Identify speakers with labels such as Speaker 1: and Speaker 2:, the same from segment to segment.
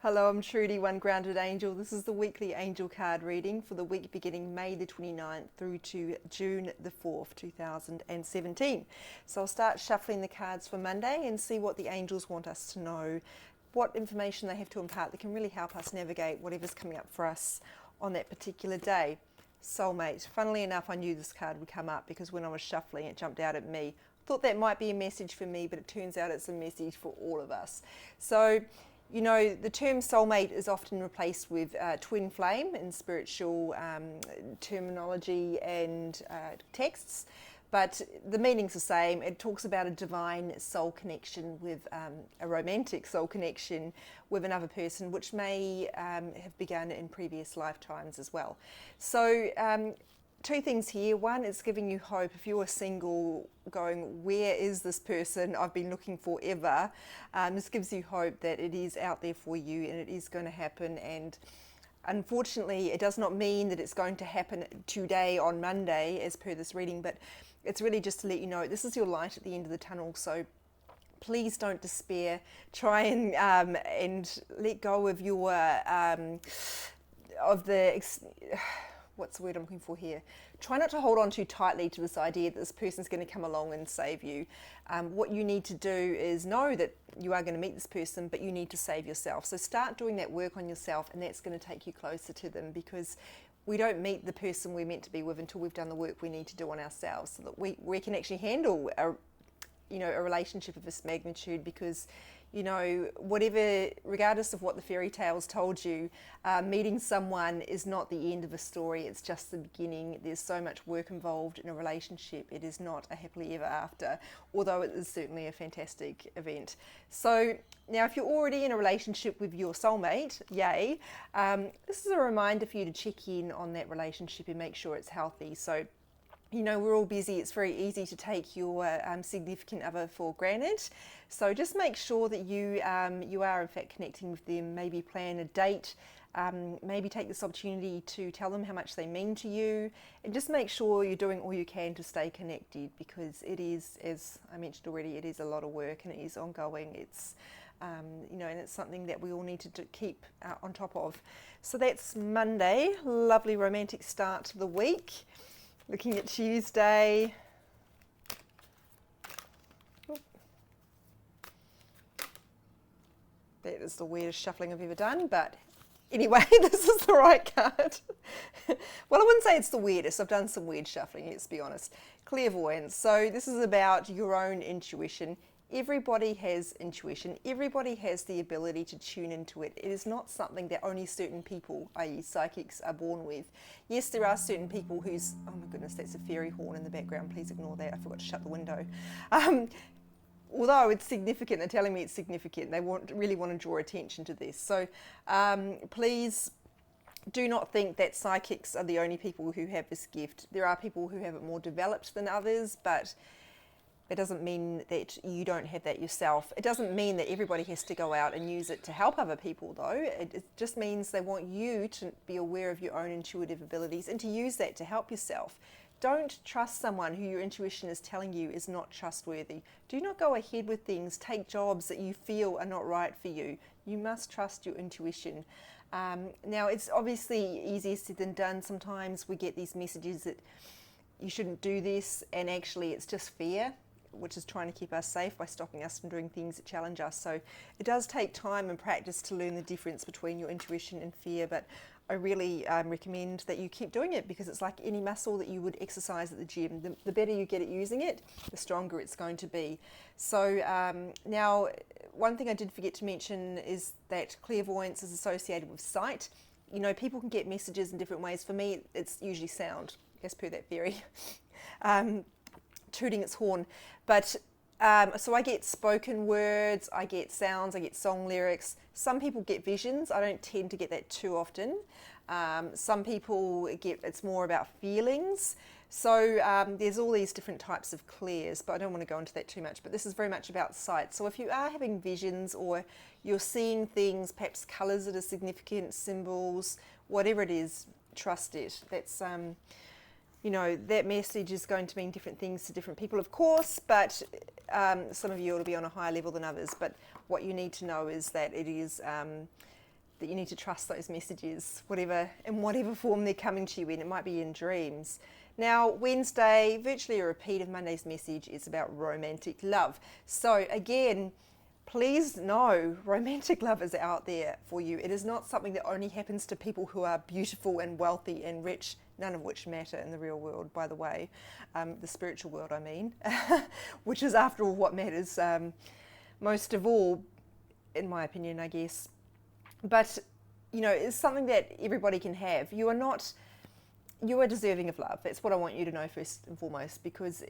Speaker 1: Hello, I'm Trudy, One Grounded Angel. This is the weekly angel card reading for the week beginning May the 29th through to June the 4th, 2017. So I'll start shuffling the cards for Monday and see what the angels want us to know, what information they have to impart that can really help us navigate whatever's coming up for us on that particular day. Soulmate. Funnily enough, I knew this card would come up because when I was shuffling, it jumped out at me. Thought that might be a message for me, but it turns out it's a message for all of us. So, you know, the term soulmate is often replaced with twin flame in spiritual terminology and texts, but the meaning's the same. It talks about a divine soul connection with a romantic soul connection with another person, which may have begun in previous lifetimes as well. So, two things here. One, it's giving you hope. If you're single going, where is this person I've been looking for ever? This gives you hope that it is out there for you and it is going to happen. And unfortunately, it does not mean that it's going to happen today on Monday as per this reading, but it's really just to let you know this is your light at the end of the tunnel. So please don't despair. Try and let go of your what's the word I'm looking for here? Try not to hold on too tightly to this idea that this person's going to come along and save you. What you need to do is know that you are going to meet this person, but you need to save yourself. So start doing that work on yourself, and that's going to take you closer to them, because we don't meet the person we're meant to be with until we've done the work we need to do on ourselves, so that we can actually handle a relationship of this magnitude. Because, you know, whatever, regardless of what the fairy tales told you, meeting someone is not the end of a story. It's just the beginning. There's so much work involved in a relationship. It is not a happily ever after, although it is certainly a fantastic event. So now, if you're already in a relationship with your soulmate, yay, this is a reminder for you to check in on that relationship and make sure it's healthy. So, you know, we're all busy. It's very easy to take your significant other for granted. So just make sure that you are in fact connecting with them. Maybe plan a date. Maybe take this opportunity to tell them how much they mean to you, and just make sure you're doing all you can to stay connected, because it is, as I mentioned already, it is a lot of work and it is ongoing. It's and it's something that we all need to keep on top of. So that's Monday. Lovely romantic start to the week. Looking at Tuesday. That is the weirdest shuffling I've ever done, but anyway, this is the right card. Well, I wouldn't say it's the weirdest. I've done some weird shuffling, let's be honest. Clairvoyance. So this is about your own intuition. Everybody has intuition. Everybody has the ability to tune into it. It is not something that only certain people, i.e. psychics, are born with. Yes, there are certain people whose, oh my goodness, that's a fairy horn in the background. Please ignore that. I forgot to shut the window. Although it's significant, they're telling me it's significant. They really want to draw attention to this. So please do not think that psychics are the only people who have this gift. There are people who have it more developed than others, but it doesn't mean that you don't have that yourself. It doesn't mean that everybody has to go out and use it to help other people, though. It just means they want you to be aware of your own intuitive abilities and to use that to help yourself. Don't trust someone who your intuition is telling you is not trustworthy. Do not go ahead with things, take jobs that you feel are not right for you. You must trust your intuition. Now, it's obviously easier said than done. Sometimes we get these messages that you shouldn't do this, and actually it's just fear, which is trying to keep us safe by stopping us from doing things that challenge us. So it does take time and practice to learn the difference between your intuition and fear, but I really recommend that you keep doing it, because it's like any muscle that you would exercise at the gym. The better you get at using it, the stronger it's going to be. So now, one thing I did forget to mention is that clairvoyance is associated with sight. You know, people can get messages in different ways. For me, it's usually sound, as per that theory. Tooting its horn, but so I get spoken words, I get sounds, I get song lyrics. Some people get visions. I don't tend to get that too often. Some people it's more about feelings. So there's all these different types of clairs, but I don't want to go into that too much. But this is very much about sight. So if you are having visions, or you're seeing things, perhaps colours that are significant, symbols, whatever it is, trust it. That's that message is going to mean different things to different people, of course, but some of you will be on a higher level than others. But what you need to know is that it is that you need to trust those messages, in whatever form they're coming to you in. It might be in dreams. Now, Wednesday, virtually a repeat of Monday's message, is about romantic love. So again, please know romantic love is out there for you. It is not something that only happens to people who are beautiful and wealthy and rich, none of which matter in the real world, by the way, the spiritual world, I mean, which is after all what matters most of all, in my opinion, I guess. But, you know, it's something that everybody can have. You are deserving of love. That's what I want you to know first and foremost, because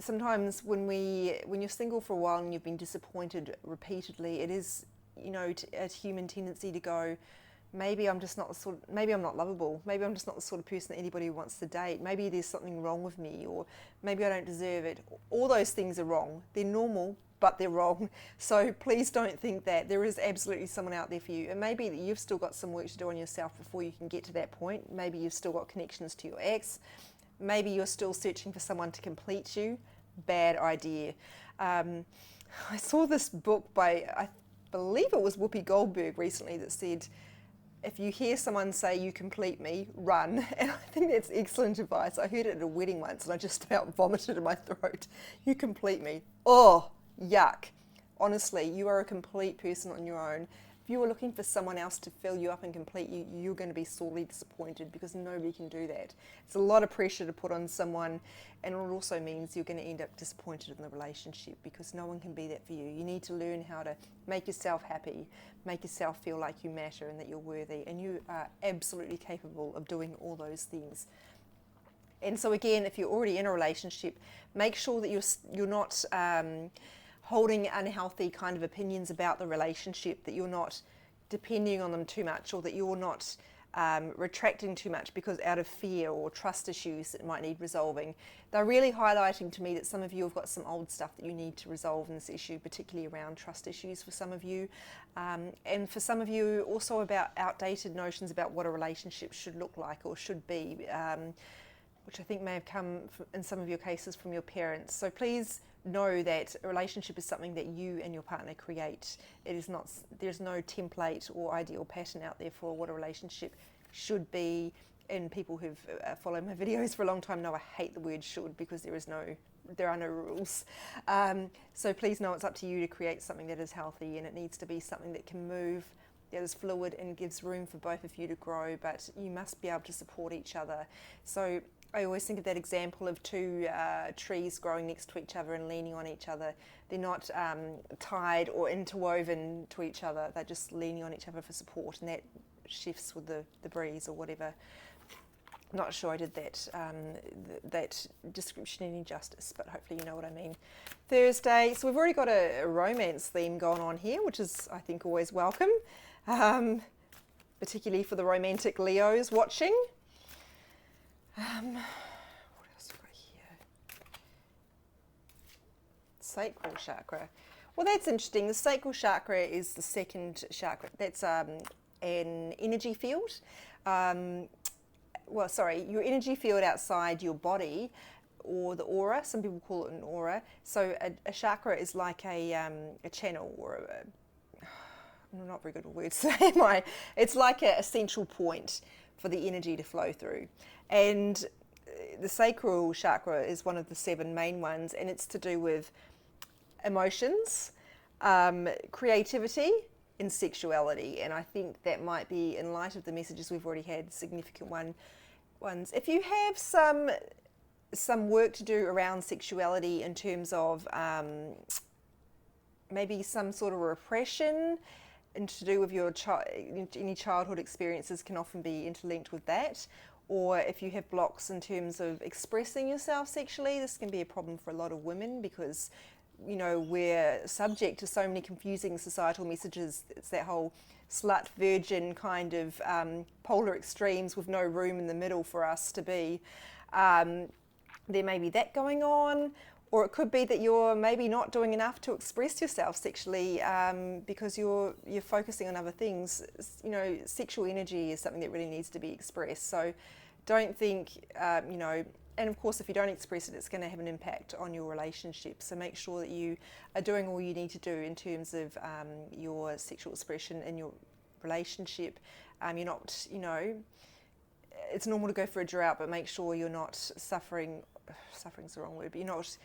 Speaker 1: sometimes when you're single for a while and you've been disappointed repeatedly, it is, you know, a human tendency to go, maybe I'm not lovable. Maybe I'm just not the sort of person that anybody wants to date. Maybe there's something wrong with me, or maybe I don't deserve it. All those things are wrong. They're normal, but they're wrong. So please don't think that. There is absolutely someone out there for you. It may be that you've still got some work to do on yourself before you can get to that point. Maybe you've still got connections to your ex. Maybe you're still searching for someone to complete you. Bad idea. I saw this book by, I believe it was Whoopi Goldberg recently, that said, if you hear someone say, "You complete me," run. And I think that's excellent advice. I heard it at a wedding once and I just about vomited in my throat. "You complete me." Oh, yuck. Honestly, you are a complete person on your own. If you are looking for someone else to fill you up and complete you, you're going to be sorely disappointed, because nobody can do that. It's a lot of pressure to put on someone, and it also means you're going to end up disappointed in the relationship, because no one can be that for you. You need to learn how to make yourself happy, make yourself feel like you matter and that you're worthy, and you are absolutely capable of doing all those things. And so again, if you're already in a relationship, make sure that you're not holding unhealthy kind of opinions about the relationship, that you're not depending on them too much, or that you're not retracting too much because out of fear or trust issues that might need resolving. They're really highlighting to me that some of you have got some old stuff that you need to resolve in this issue, particularly around trust issues for some of you. And for some of you, also about outdated notions about what a relationship should look like or should be, which I think may have come in some of your cases from your parents. So please know that a relationship is something that you and your partner create. It is not, there's no template or ideal pattern out there for what a relationship should be. And people who've followed my videos for a long time know I hate the word should, because there are no rules. So please know it's up to you to create something that is healthy, and it needs to be something that can move, that is fluid and gives room for both of you to grow, but you must be able to support each other. So I always think of that example of two trees growing next to each other and leaning on each other. They're not tied or interwoven to each other. They're just leaning on each other for support, and that shifts with the breeze or whatever. Not sure I did that description any justice, but hopefully you know what I mean. Thursday, so we've already got a romance theme going on here, which is, I think, always welcome, particularly for the romantic Leos watching. What else have we got here? Sacral chakra. Well, that's interesting. The sacral chakra is the second chakra. That's an energy field. Your energy field outside your body, or the aura. Some people call it an aura. So a chakra is like a channel, or I'm not very good with words, am I? It's like a central point for the energy to flow through. And the sacral chakra is one of the 7 main ones, and it's to do with emotions, creativity, and sexuality. And I think that might be, in light of the messages we've already had, significant ones. If you have some work to do around sexuality in terms of maybe some sort of repression, and to do with your any childhood experiences can often be interlinked with that. Or if you have blocks in terms of expressing yourself sexually, this can be a problem for a lot of women, because, you know, we're subject to so many confusing societal messages. It's that whole slut virgin kind of polar extremes with no room in the middle for us to be. There may be that going on. Or it could be that you're maybe not doing enough to express yourself sexually because you're focusing on other things. You know, sexual energy is something that really needs to be expressed. So don't think, and of course if you don't express it, it's going to have an impact on your relationship. So make sure that you are doing all you need to do in terms of your sexual expression in your relationship. You're not, it's normal to go for a drought, but make sure you're not suffering's the wrong word, but you're not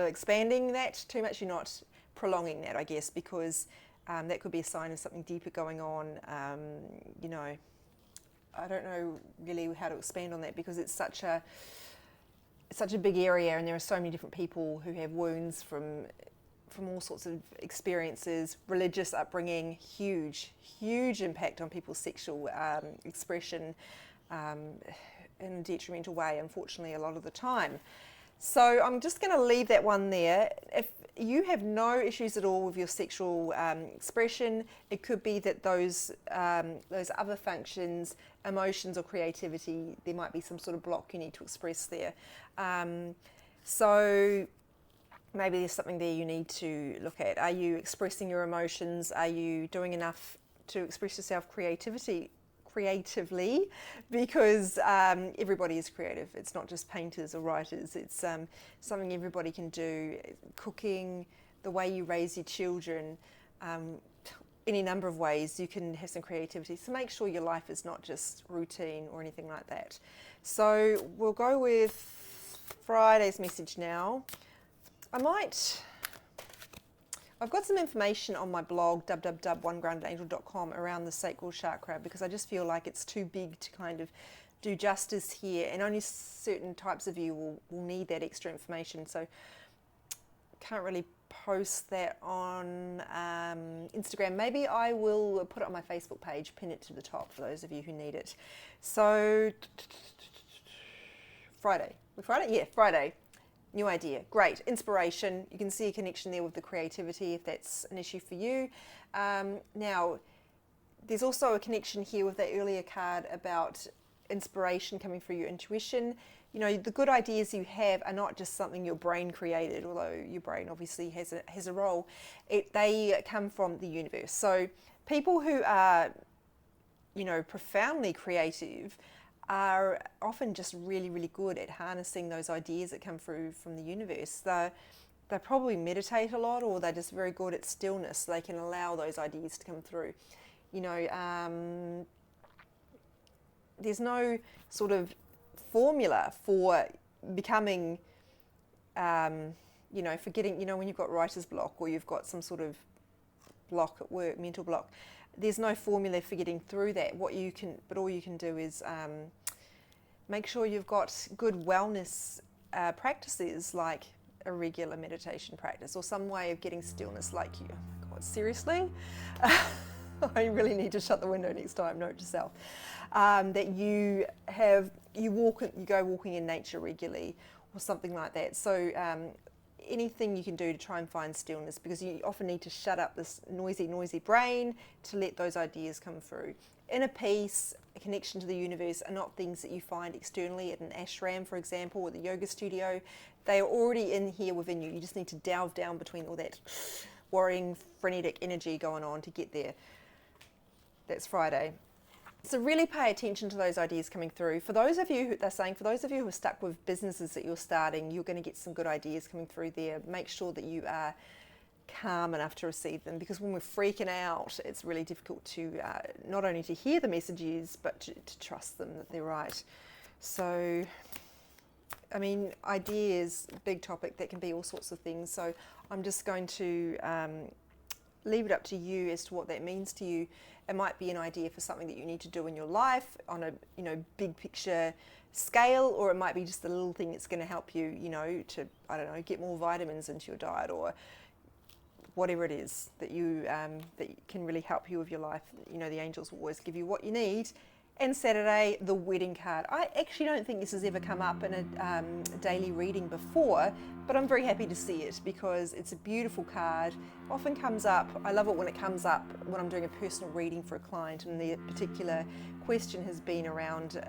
Speaker 1: expanding that too much. You're not prolonging that, I guess, because that could be a sign of something deeper going on. I don't know really how to expand on that, because it's such a big area, and there are so many different people who have wounds from all sorts of experiences, religious upbringing, huge impact on people's sexual expression in a detrimental way, unfortunately, a lot of the time. So I'm just going to leave that one there. If you have no issues at all with your sexual expression, it could be that those other functions, emotions or creativity, there might be some sort of block you need to express there. So maybe there's something there you need to look at. Are you expressing your emotions? Are you doing enough to express yourself creatively? Because everybody is creative. It's not just painters or writers. It's something everybody can do. Cooking, the way you raise your children, any number of ways you can have some creativity. So make sure your life is not just routine or anything like that. So we'll go with Friday's message now. I've got some information on my blog, www.onegroundedangel.com, around the sacral chakra, because I just feel like it's too big to kind of do justice here, and only certain types of you will need that extra information. So can't really post that on Instagram. Maybe I will put it on my Facebook page, pin it to the top for those of you who need it. So Friday. Yeah, Friday. New idea. Great. Inspiration. You can see a connection there with the creativity if that's an issue for you. Now, there's also a connection here with that earlier card about inspiration coming through your intuition. The good ideas you have are not just something your brain created, although your brain obviously has a role. They come from the universe. So people who are, profoundly creative are often just really, really good at harnessing those ideas that come through from the universe. They probably meditate a lot, or they're just very good at stillness. They can allow those ideas to come through. There's no sort of formula for becoming, for getting, when you've got writer's block or you've got some sort of block at work, mental block, there's no formula for getting through that. All you can do is make sure you've got good wellness practices, like a regular meditation practice or some way of getting stillness. Like, oh my God, seriously? I really need to shut the window next time. Note to self. That you go walking in nature regularly or something like that. So anything you can do to try and find stillness, because you often need to shut up this noisy brain to let those ideas come through. Inner peace, a connection to the universe, are not things that you find externally at an ashram, for example, or the yoga studio. They are already in here within you. You just need to delve down between all that worrying, frenetic energy going on to get there. That's Friday. So really pay attention to those ideas coming through. For those of you who are stuck with businesses that you're starting, you're going to get some good ideas coming through there. Make sure that you are calm enough to receive them, because when we're freaking out, it's really difficult to not only to hear the messages, but to trust them that they're right. So, ideas, big topic, that can be all sorts of things. So I'm just going to leave it up to you as to what that means to you. It might be an idea for something that you need to do in your life on a big picture scale, or it might be just a little thing that's going to help you, to, get more vitamins into your diet, or whatever it is that that can really help you with your life. The angels will always give you what you need. And Saturday, the wedding card. I actually don't think this has ever come up in a daily reading before, but I'm very happy to see it because it's a beautiful card. Often comes up, I love it when it comes up when I'm doing a personal reading for a client and the particular question has been around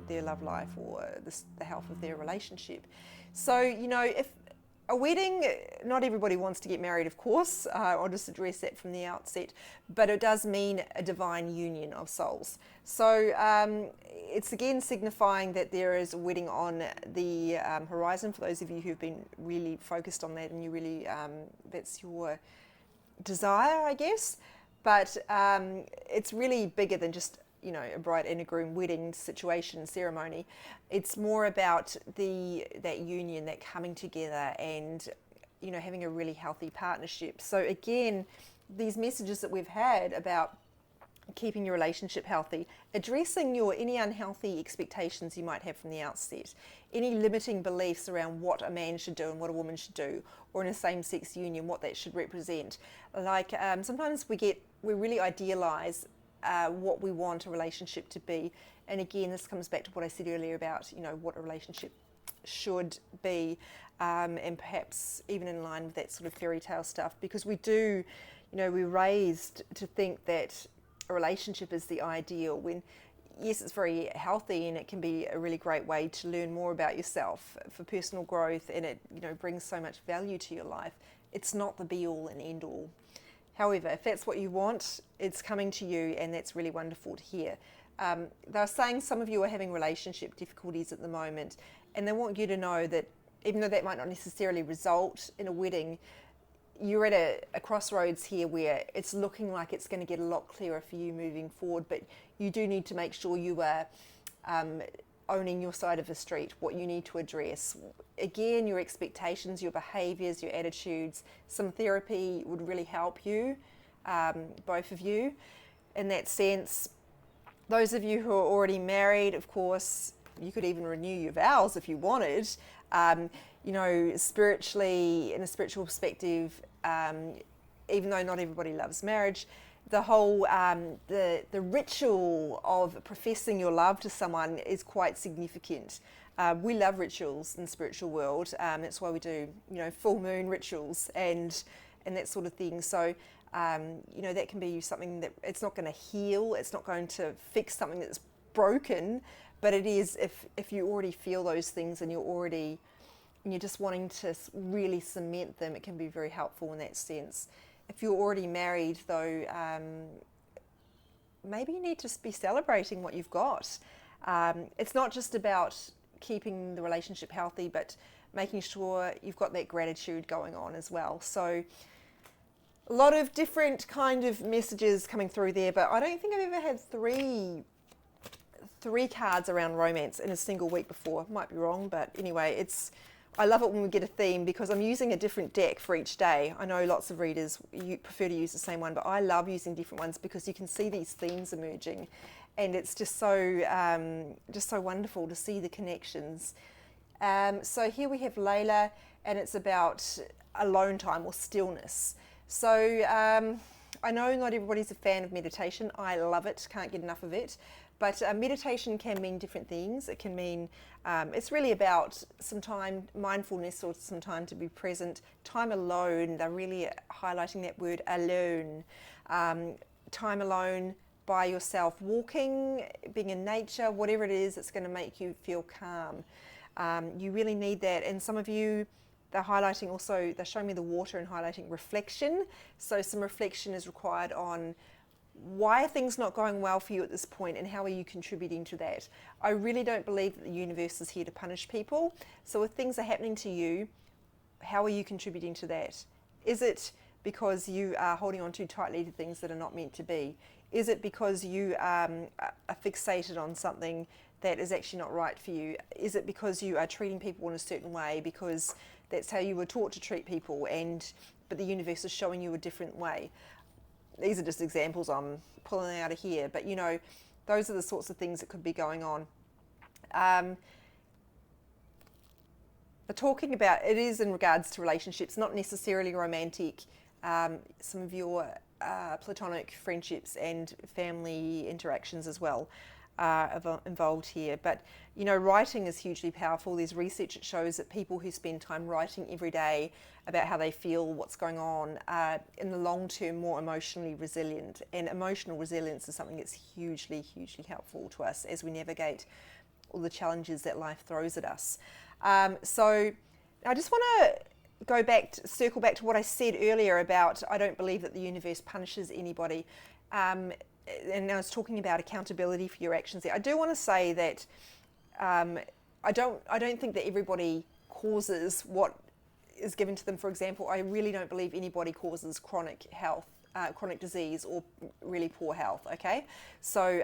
Speaker 1: their love life or the health of their relationship. So, if a wedding, not everybody wants to get married, of course. I'll just address that from the outset. But it does mean a divine union of souls. So it's again signifying that there is a wedding on the horizon for those of you who've been really focused on that and you really, that's your desire, I guess. But it's really bigger than just, you know, a bride and a groom wedding situation, ceremony. It's more about that union, that coming together, and, you know, having a really healthy partnership. So again, these messages that we've had about keeping your relationship healthy, addressing any unhealthy expectations you might have from the outset, any limiting beliefs around what a man should do and what a woman should do, or in a same-sex union, what that should represent. Like sometimes we really idealize what we want a relationship to be, and again, this comes back to what I said earlier about, you know, what a relationship should be, and perhaps even in line with that sort of fairy tale stuff, because we do, you know, we're raised to think that a relationship is the ideal, when yes, it's very healthy and it can be a really great way to learn more about yourself for personal growth, and it, you know, brings so much value to your life. It's not the be all and end all. However, if that's what you want, it's coming to you, and that's really wonderful to hear. They're saying some of you are having relationship difficulties at the moment, and they want you to know that even though that might not necessarily result in a wedding, you're at a crossroads here where it's looking like it's going to get a lot clearer for you moving forward, but you do need to make sure you are owning your side of the street, what you need to address. Again, your expectations, your behaviours, your attitudes. Some therapy would really help you, both of you, in that sense. Those of you who are already married, of course, you could even renew your vows if you wanted. You know, spiritually, in a spiritual perspective, even though not everybody loves marriage, the whole the ritual of professing your love to someone is quite significant. We love rituals in the spiritual world. That's why we do, you know, full moon rituals and that sort of thing. So, you know, that can be something that it's not going to heal. It's not going to fix something that's broken, but it is if you already feel those things and you're just wanting to really cement them, it can be very helpful in that sense. If you're already married, though, maybe you need to be celebrating what you've got. It's not just about keeping the relationship healthy, but making sure you've got that gratitude going on as well. So a lot of different kind of messages coming through there, but I don't think I've ever had three cards around romance in a single week before. Might be wrong, but anyway, I love it when we get a theme, because I'm using a different deck for each day. I know lots of readers you prefer to use the same one, but I love using different ones because you can see these themes emerging, and it's just so wonderful to see the connections. So here we have Layla, and it's about alone time or stillness. So I know not everybody's a fan of meditation. I love it, can't get enough of it. But meditation can mean different things. It can mean, it's really about some time, mindfulness, or some time to be present. Time alone, they're really highlighting that word, alone. Time alone by yourself, walking, being in nature, whatever it is that's going to make you feel calm. You really need that. And some of you, they're highlighting also, they're showing me the water and highlighting reflection. So some reflection is required on why are things not going well for you at this point, and how are you contributing to that? I really don't believe that the universe is here to punish people. So if things are happening to you, how are you contributing to that? Is it because you are holding on too tightly to things that are not meant to be? Is it because you are fixated on something that is actually not right for you? Is it because you are treating people in a certain way because that's how you were taught to treat people, but the universe is showing you a different way? These are just examples I'm pulling out of here, but you know, those are the sorts of things that could be going on. Talking about, it is in regards to relationships, not necessarily romantic, some of your platonic friendships and family interactions as well are involved here. But you know, writing is hugely powerful. There's research that shows that people who spend time writing every day about how they feel, what's going on, are in the long term more emotionally resilient. And emotional resilience is something that's hugely, hugely helpful to us as we navigate all the challenges that life throws at us. So I just want to circle back to what I said earlier about, I don't believe that the universe punishes anybody. And I was talking about accountability for your actions there. I do want to say that I don't think that everybody causes what is given to them. For example, I really don't believe anybody causes chronic health chronic disease or really poor health, okay? So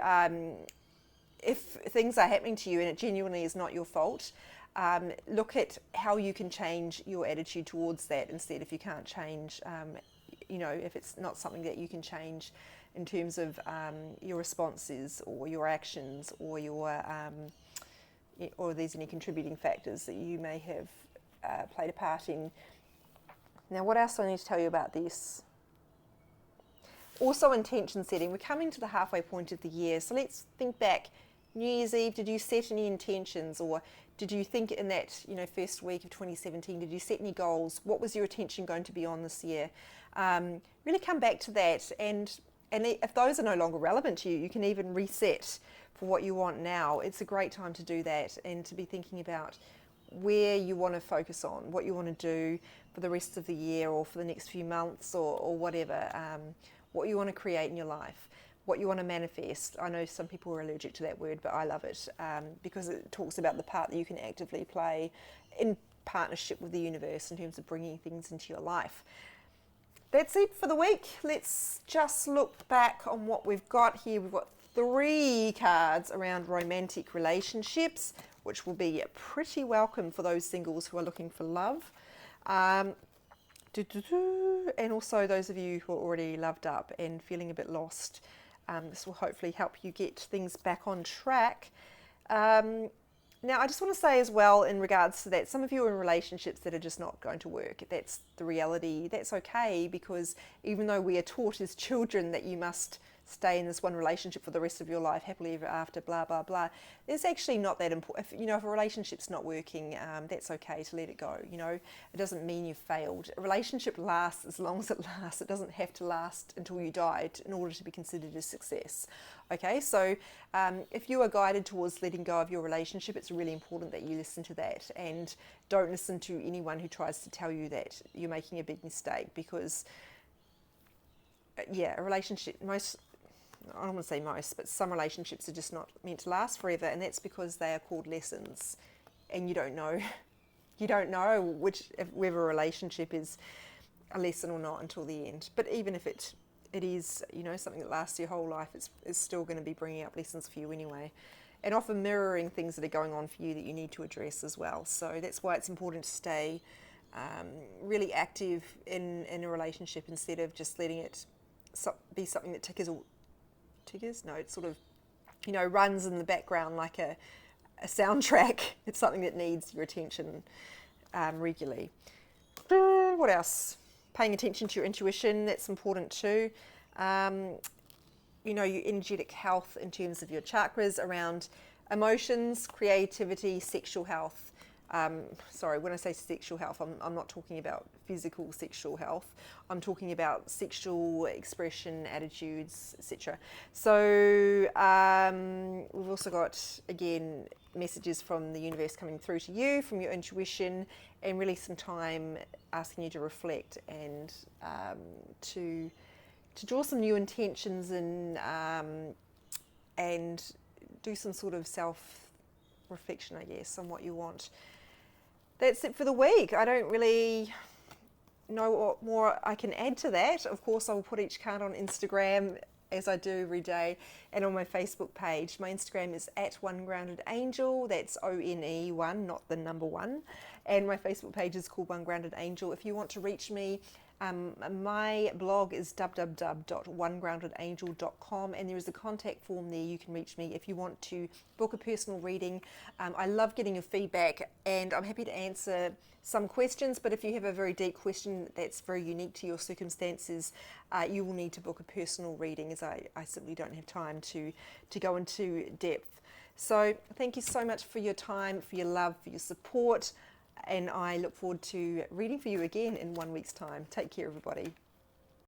Speaker 1: if things are happening to you and it genuinely is not your fault, look at how you can change your attitude towards that instead. If you can't change, if it's not something that you can change in terms of your responses or your actions or or there's any contributing factors that you may have played a part in. Now, what else do I need to tell you about this? Also, intention setting. We're coming to the halfway point of the year, so let's think back. New Year's Eve, did you set any intentions, or did you think in that first week of 2017, did you set any goals? What was your attention going to be on this year? Really come back to that, and if those are no longer relevant to you, you can even reset for what you want now. It's a great time to do that and to be thinking about where you want to focus on, what you want to do for the rest of the year or for the next few months or whatever, what you want to create in your life, what you want to manifest. I know some people are allergic to that word, but I love it because it talks about the part that you can actively play in partnership with the universe in terms of bringing things into your life. That's it for the week. Let's just look back on what we've got here. We've got 3 cards around romantic relationships, which will be pretty welcome for those singles who are looking for love. And also those of you who are already loved up and feeling a bit lost. This will hopefully help you get things back on track. Now, I just want to say as well in regards to that, some of you are in relationships that are just not going to work. That's the reality. That's okay, because even though we are taught as children that you must stay in this one relationship for the rest of your life, happily ever after, blah, blah, blah, it's actually not that important. If a relationship's not working, that's okay to let it go. It doesn't mean you've failed. A relationship lasts as long as it lasts. It doesn't have to last until you die in order to be considered a success. Okay, so if you are guided towards letting go of your relationship, it's really important that you listen to that and don't listen to anyone who tries to tell you that you're making a big mistake, because a relationship, I don't want to say most, but some relationships are just not meant to last forever, and that's because they are called lessons, and you don't know whether a relationship is a lesson or not until the end. But even if it is, something that lasts your whole life, it's still going to be bringing up lessons for you anyway, and often mirroring things that are going on for you that you need to address as well. So that's why it's important to stay really active in a relationship instead of just letting it be something that tickers. No, it sort of, runs in the background like a soundtrack. It's something that needs your attention regularly. What else? Paying attention to your intuition, that's important too. Your energetic health in terms of your chakras around emotions, creativity, sexual health. Sorry, when I say sexual health, I'm not talking about physical sexual health. I'm talking about sexual expression, attitudes, etc. So we've also got, again, messages from the universe coming through to you, from your intuition, and really some time asking you to reflect and to draw some new intentions and do some sort of self-reflection, I guess, on what you want. That's it for the week. I don't really know what more I can add to that. Of course, I will put each card on Instagram, as I do every day, and on my Facebook page. My Instagram is @OneGroundedAngel. That's ONE, 1, not the number 1. And my Facebook page is called One Grounded Angel. If you want to reach me, my blog is www.onegroundedangel.com, and there is a contact form there. You can reach me if you want to book a personal reading. I love getting your feedback, and I'm happy to answer some questions, but if you have a very deep question that's very unique to your circumstances, you will need to book a personal reading, as I simply don't have time to go into depth. So thank you so much for your time, for your love, for your support, and I look forward to reading for you again in 1 week's time. Take care, everybody.